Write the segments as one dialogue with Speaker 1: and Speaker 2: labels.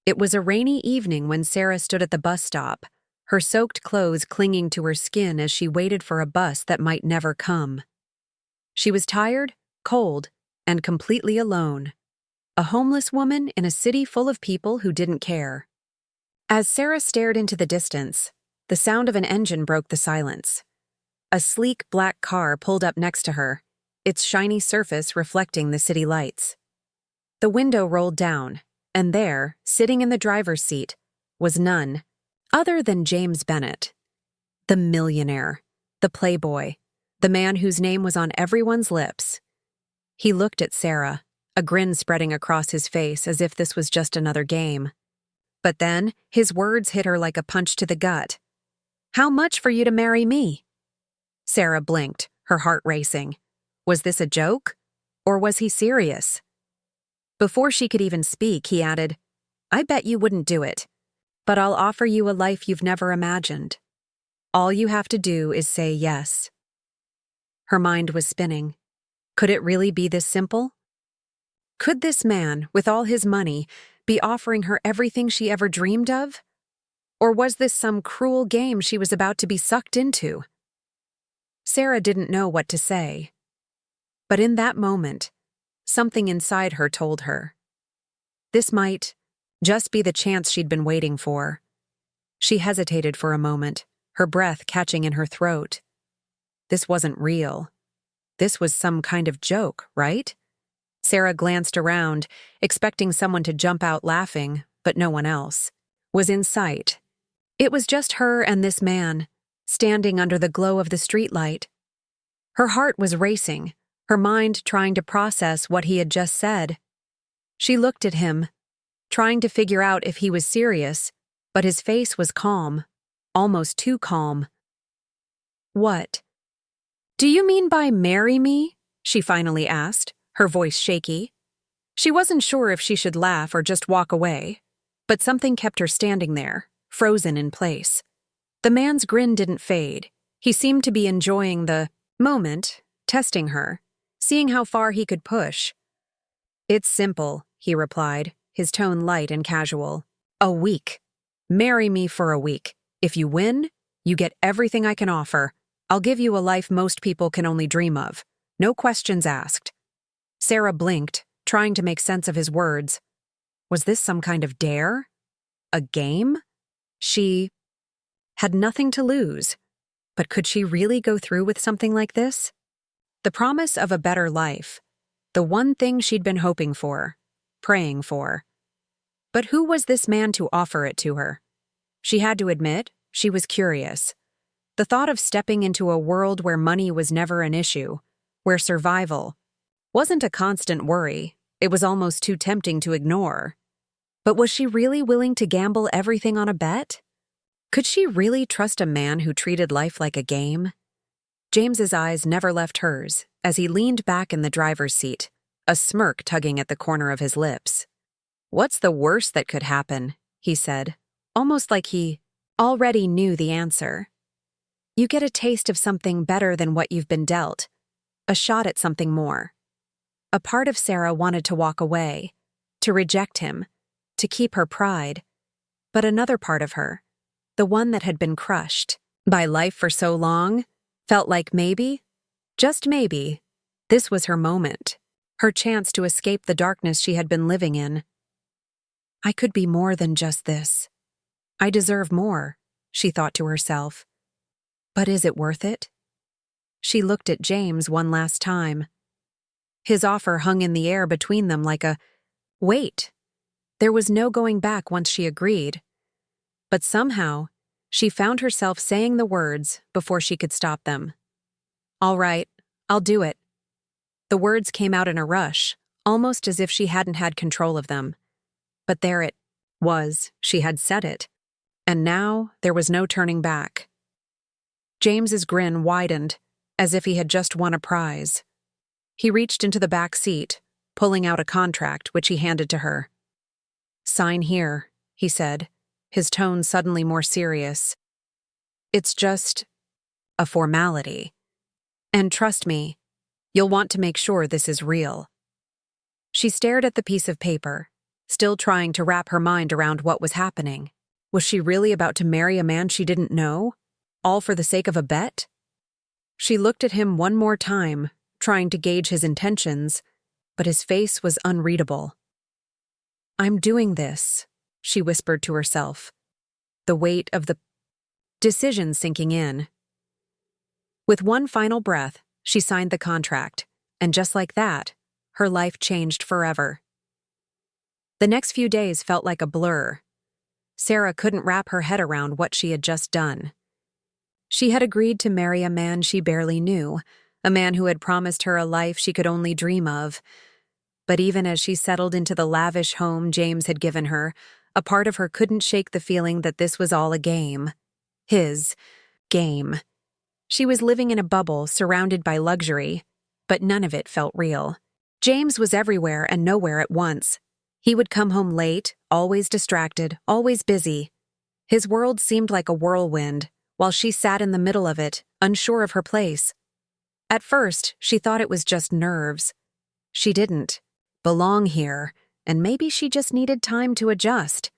Speaker 1: It was a rainy evening when Sarah stood at the bus stop, her soaked clothes clinging to her skin as she waited for a bus that might never come. She was tired, cold, and completely alone. A homeless woman in a city full of people who didn't care. As Sarah stared into the distance, the sound of an engine broke the silence. A sleek black car pulled up next to her, its shiny surface reflecting the city lights. The window rolled down, and there, sitting in the driver's seat, was none other than James Bennett. The millionaire, the playboy, the man whose name was on everyone's lips. He looked at Sarah, a grin spreading across his face as if this was just another game. But then, his words hit her like a punch to the gut. "How much for you to marry me?" Sarah blinked, her heart racing. Was this a joke? Or was he serious? Before she could even speak, he added, "I bet you wouldn't do it. But I'll offer you a life you've never imagined. All you have to do is say yes." Her mind was spinning. Could it really be this simple? Could this man, with all his money, be offering her everything she ever dreamed of? Or was this some cruel game she was about to be sucked into? Sarah didn't know what to say. But in that moment, something inside her told her. This might just be the chance she'd been waiting for. She hesitated for a moment, her breath catching in her throat. This wasn't real. This was some kind of joke, right? Sarah glanced around, expecting someone to jump out laughing, but no one else was in sight. It was just her and this man, standing under the glow of the streetlight. Her heart was racing, her mind trying to process what he had just said. She looked at him, trying to figure out if he was serious, but his face was calm, almost too calm. "What? Do you mean by marry me?" she finally asked, her voice shaky. She wasn't sure if she should laugh or just walk away, but something kept her standing there, frozen in place. The man's grin didn't fade. He seemed to be enjoying the moment, testing her, seeing how far he could push. "It's simple," he replied, his tone light and casual. "A week. Marry me for a week. If you win, you get everything I can offer. I'll give you a life most people can only dream of. No questions asked." Sarah blinked, trying to make sense of his words. Was this some kind of dare? A game? She had nothing to lose. But could she really go through with something like this? The promise of a better life. The one thing she'd been hoping for, praying for. But who was this man to offer it to her? She had to admit, she was curious. The thought of stepping into a world where money was never an issue, where survival wasn't a constant worry, it was almost too tempting to ignore. But was she really willing to gamble everything on a bet? Could she really trust a man who treated life like a game? James's eyes never left hers as he leaned back in the driver's seat, a smirk tugging at the corner of his lips. "What's the worst that could happen?" he said, almost like he already knew the answer. "You get a taste of something better than what you've been dealt, a shot at something more." A part of Sarah wanted to walk away, to reject him, to keep her pride. But another part of her, the one that had been crushed by life for so long, felt like maybe, just maybe, this was her moment, her chance to escape the darkness she had been living in. "I could be more than just this. I deserve more," she thought to herself. But is it worth it? She looked at James one last time. His offer hung in the air between them like a wait. There was no going back once she agreed. But somehow, she found herself saying the words before she could stop them. "All right, I'll do it." The words came out in a rush, almost as if she hadn't had control of them. But there it was, she had said it. And now there was no turning back. James's grin widened, as if he had just won a prize. He reached into the back seat, pulling out a contract which he handed to her. "Sign here," he said, his tone suddenly more serious. "It's just a formality. And trust me, you'll want to make sure this is real." She stared at the piece of paper, still trying to wrap her mind around what was happening. Was she really about to marry a man she didn't know? All for the sake of a bet? She looked at him one more time, trying to gauge his intentions, but his face was unreadable. "I'm doing this," she whispered to herself, the weight of the decision sinking in. With one final breath, she signed the contract, and just like that, her life changed forever. The next few days felt like a blur. Sarah couldn't wrap her head around what she had just done. She had agreed to marry a man she barely knew, a man who had promised her a life she could only dream of. But even as she settled into the lavish home James had given her, a part of her couldn't shake the feeling that this was all a game. His game. She was living in a bubble surrounded by luxury, but none of it felt real. James was everywhere and nowhere at once. He would come home late, always distracted, always busy. His world seemed like a whirlwind, while she sat in the middle of it, unsure of her place. At first, she thought it was just nerves. She didn't belong here, and maybe she just needed time to adjust.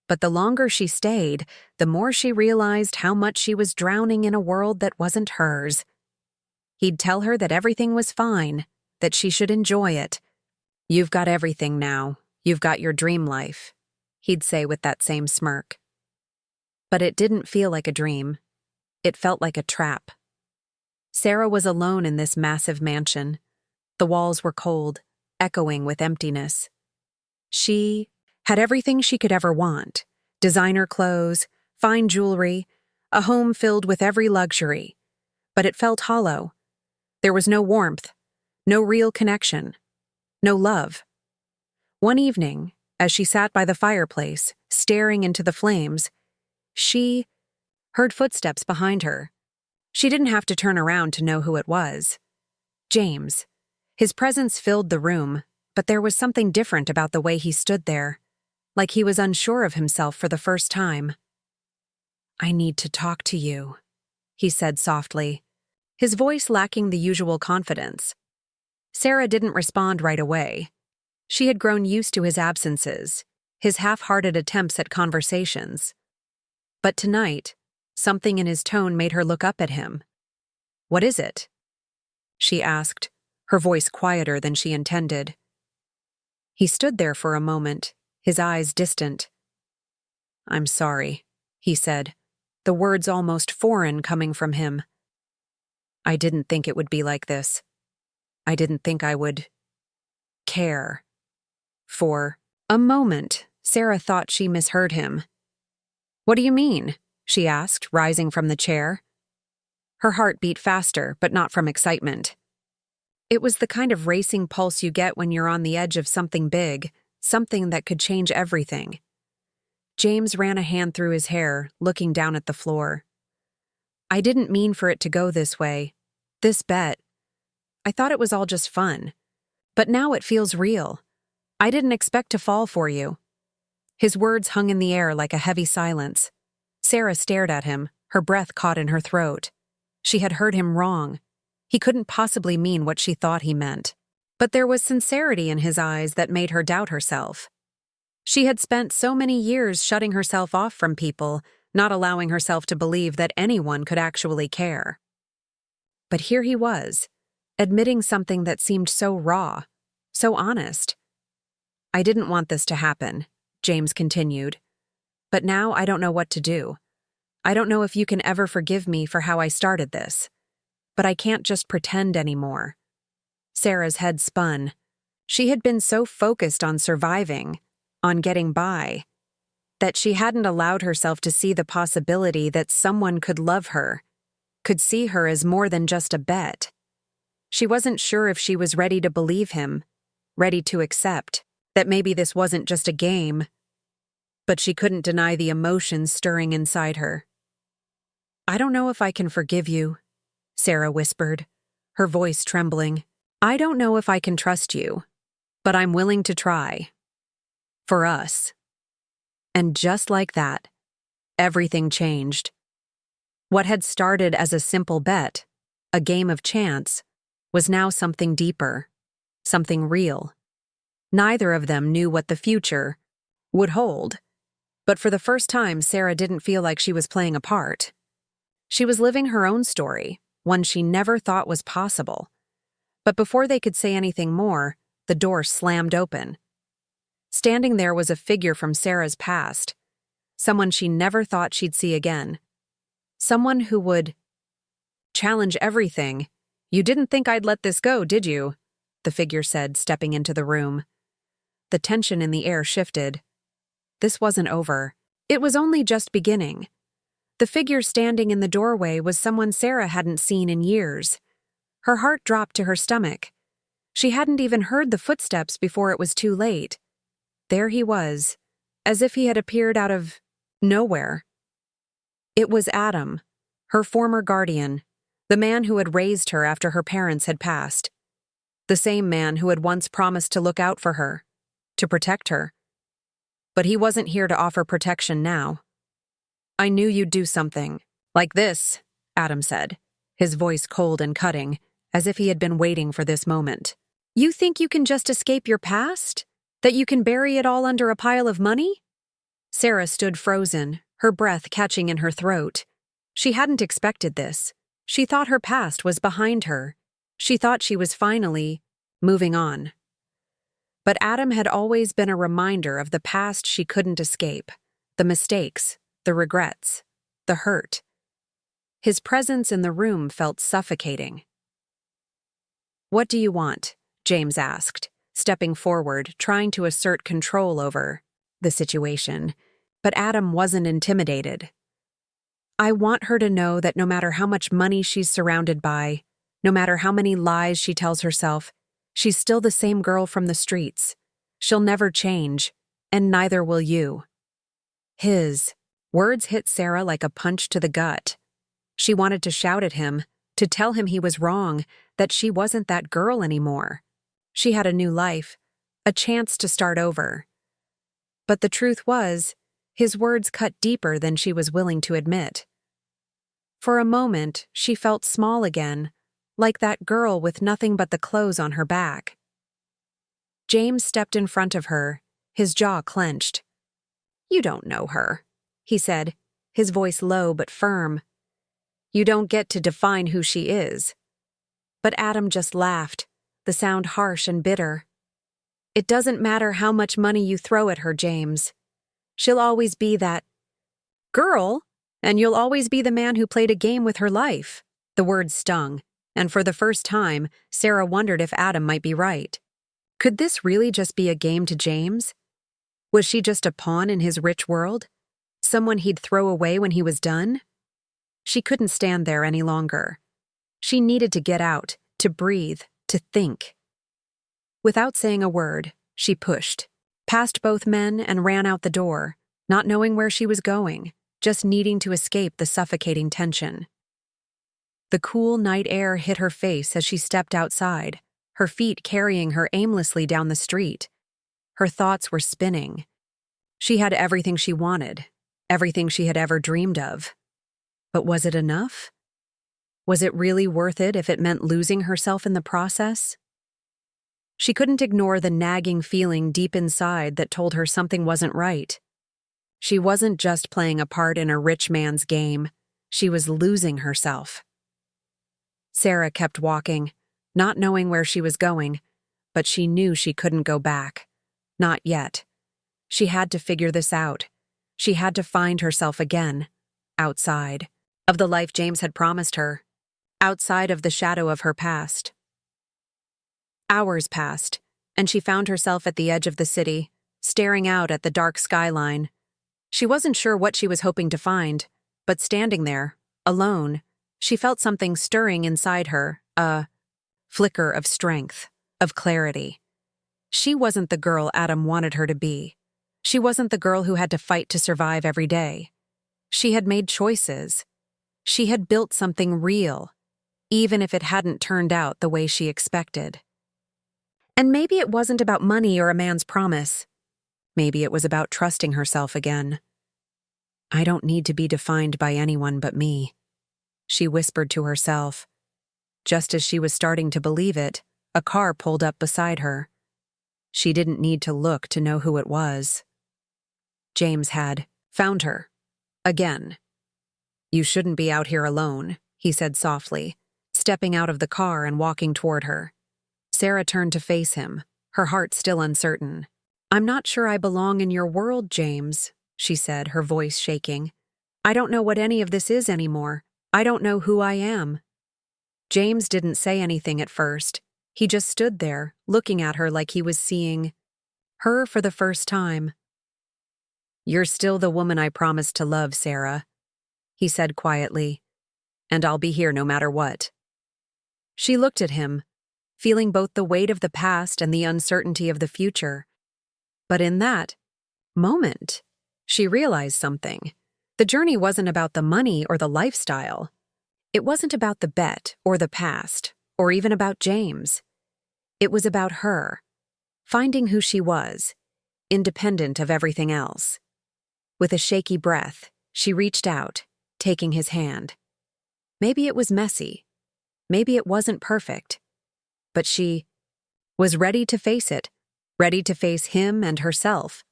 Speaker 1: But the longer she stayed, the more she realized how much she was drowning in a world that wasn't hers. He'd tell her that everything was fine, that she should enjoy it. "You've got everything now. You've got your dream life," he'd say with that same smirk. But it didn't feel like a dream. It felt like a trap. Sarah was alone in this massive mansion. The walls were cold, echoing with emptiness. She had everything she could ever want: designer clothes, fine jewelry, a home filled with every luxury. But it felt hollow. There was no warmth, no real connection, no love. One evening, as she sat by the fireplace, staring into the flames, she heard footsteps behind her. She didn't have to turn around to know who it was. James. His presence filled the room, but there was something different about the way he stood there, like he was unsure of himself for the first time. "I need to talk to you," he said softly, his voice lacking the usual confidence. Sarah didn't respond right away. She had grown used to his absences, his half-hearted attempts at conversations. But tonight, something in his tone made her look up at him. "What is it?" she asked, her voice quieter than she intended. He stood there for a moment, his eyes distant. "I'm sorry," he said, the words almost foreign coming from him. "I didn't think it would be like this. I didn't think I would care." For a moment, Sarah thought she misheard him. "What do you mean?" she asked, rising from the chair. Her heart beat faster, but not from excitement. It was the kind of racing pulse you get when you're on the edge of something big, something that could change everything. James ran a hand through his hair, looking down at the floor. "I didn't mean for it to go this way. This bet. I thought it was all just fun. But now it feels real. I didn't expect to fall for you." His words hung in the air like a heavy silence. Sarah stared at him, her breath caught in her throat. She had heard him wrong. He couldn't possibly mean what she thought he meant. But there was sincerity in his eyes that made her doubt herself. She had spent so many years shutting herself off from people, not allowing herself to believe that anyone could actually care. But here he was, admitting something that seemed so raw, so honest. "I didn't want this to happen," James continued. "But now I don't know what to do. I don't know if you can ever forgive me for how I started this. But I can't just pretend anymore." Sarah's head spun. She had been so focused on surviving, on getting by, that she hadn't allowed herself to see the possibility that someone could love her, could see her as more than just a bet. She wasn't sure if she was ready to believe him, ready to accept that maybe this wasn't just a game, but she couldn't deny the emotions stirring inside her. "I don't know if I can forgive you," Sarah whispered, her voice trembling. "I don't know if I can trust you, but I'm willing to try. For us." And just like that, everything changed. What had started as a simple bet, a game of chance, was now something deeper, something real. Neither of them knew what the future would hold. But for the first time, Sarah didn't feel like she was playing a part. She was living her own story, one she never thought was possible. But before they could say anything more, the door slammed open. Standing there was a figure from Sarah's past, someone she never thought she'd see again. Someone who would challenge everything. "You didn't think I'd let this go, did you?" the figure said, stepping into the room. The tension in the air shifted. This wasn't over. It was only just beginning. The figure standing in the doorway was someone Sarah hadn't seen in years. Her heart dropped to her stomach. She hadn't even heard the footsteps before it was too late. There he was, as if he had appeared out of nowhere. It was Adam, her former guardian, the man who had raised her after her parents had passed. The same man who had once promised to look out for her, to protect her. But he wasn't here to offer protection now. "I knew you'd do something like this," Adam said, his voice cold and cutting, as if he had been waiting for this moment. "You think you can just escape your past? That you can bury it all under a pile of money?" Sarah stood frozen, her breath catching in her throat. She hadn't expected this. She thought her past was behind her. She thought she was finally moving on. But Adam had always been a reminder of the past she couldn't escape, the mistakes, the regrets, the hurt. His presence in the room felt suffocating. "What do you want?" James asked, stepping forward, trying to assert control over the situation. But Adam wasn't intimidated. "I want her to know that no matter how much money she's surrounded by, no matter how many lies she tells herself, she's still the same girl from the streets. She'll never change, and neither will you." His words hit Sarah like a punch to the gut. She wanted to shout at him, to tell him he was wrong, that she wasn't that girl anymore. She had a new life, a chance to start over. But the truth was, his words cut deeper than she was willing to admit. For a moment, she felt small again, like that girl with nothing but the clothes on her back. James stepped in front of her, his jaw clenched. "You don't know her," he said, his voice low but firm. "You don't get to define who she is." But Adam just laughed, the sound harsh and bitter. "It doesn't matter how much money you throw at her, James. She'll always be that girl, and you'll always be the man who played a game with her life." The words stung, and for the first time, Sarah wondered if Adam might be right. Could this really just be a game to James? Was she just a pawn in his rich world? Someone he'd throw away when he was done? She couldn't stand there any longer. She needed to get out, to breathe, to think. Without saying a word, she pushed, past both men and ran out the door, not knowing where she was going, just needing to escape the suffocating tension. The cool night air hit her face as she stepped outside, her feet carrying her aimlessly down the street. Her thoughts were spinning. She had everything she wanted, everything she had ever dreamed of. But was it enough? Was it really worth it if it meant losing herself in the process? She couldn't ignore the nagging feeling deep inside that told her something wasn't right. She wasn't just playing a part in a rich man's game. She was losing herself. Sarah kept walking, not knowing where she was going, but she knew she couldn't go back. Not yet. She had to figure this out. She had to find herself again, outside of the life James had promised her, outside of the shadow of her past. Hours passed, and she found herself at the edge of the city, staring out at the dark skyline. She wasn't sure what she was hoping to find, but standing there, alone, she felt something stirring inside her, a flicker of strength, of clarity. She wasn't the girl Adam wanted her to be. She wasn't the girl who had to fight to survive every day. She had made choices. She had built something real, even if it hadn't turned out the way she expected. And maybe it wasn't about money or a man's promise. Maybe it was about trusting herself again. "I don't need to be defined by anyone but me," she whispered to herself. Just as she was starting to believe it, a car pulled up beside her. She didn't need to look to know who it was. James had found her. Again. "You shouldn't be out here alone," he said softly, stepping out of the car and walking toward her. Sarah turned to face him, her heart still uncertain. "I'm not sure I belong in your world, James," she said, her voice shaking. "I don't know what any of this is anymore. I don't know who I am." James didn't say anything at first. He just stood there, looking at her like he was seeing her for the first time. "You're still the woman I promised to love, Sarah," he said quietly, "and I'll be here no matter what." She looked at him, feeling both the weight of the past and the uncertainty of the future. But in that moment, she realized something. The journey wasn't about the money or the lifestyle. It wasn't about the bet or the past, or even about James. It was about her, finding who she was, independent of everything else. With a shaky breath, she reached out, taking his hand. Maybe it was messy. Maybe it wasn't perfect. But she was ready to face it, ready to face him and herself.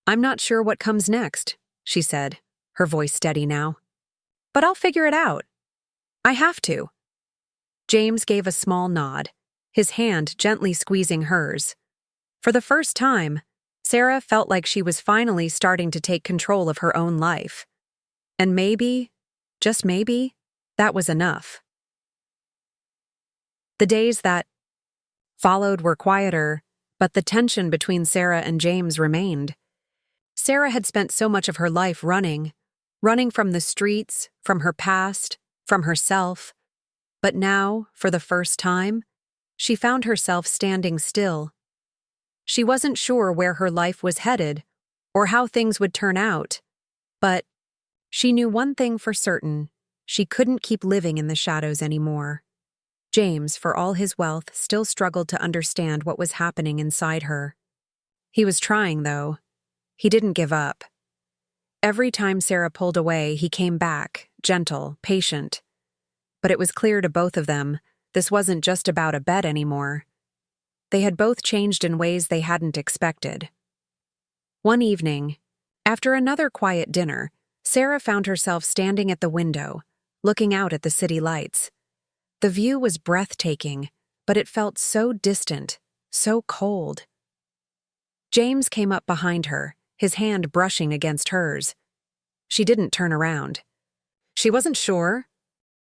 Speaker 1: "I'm not sure what comes next," she said, her voice steady now. "But I'll figure it out. I have to." James gave a small nod, his hand gently squeezing hers. For the first time, Sarah felt like she was finally starting to take control of her own life. And maybe, just maybe, that was enough. The days that followed were quieter, but the tension between Sarah and James remained. Sarah had spent so much of her life running from the streets, from her past, from herself. But now, for the first time, she found herself standing still. She wasn't sure where her life was headed or how things would turn out, but she knew one thing for certain: she couldn't keep living in the shadows anymore. James, for all his wealth, still struggled to understand what was happening inside her. He was trying, though. He didn't give up. Every time Sarah pulled away, he came back, gentle, patient. But it was clear to both of them, this wasn't just about a bet anymore. They had both changed in ways they hadn't expected. One evening, after another quiet dinner, Sarah found herself standing at the window, looking out at the city lights. The view was breathtaking, but it felt so distant, so cold. James came up behind her, his hand brushing against hers. She didn't turn around. She wasn't sure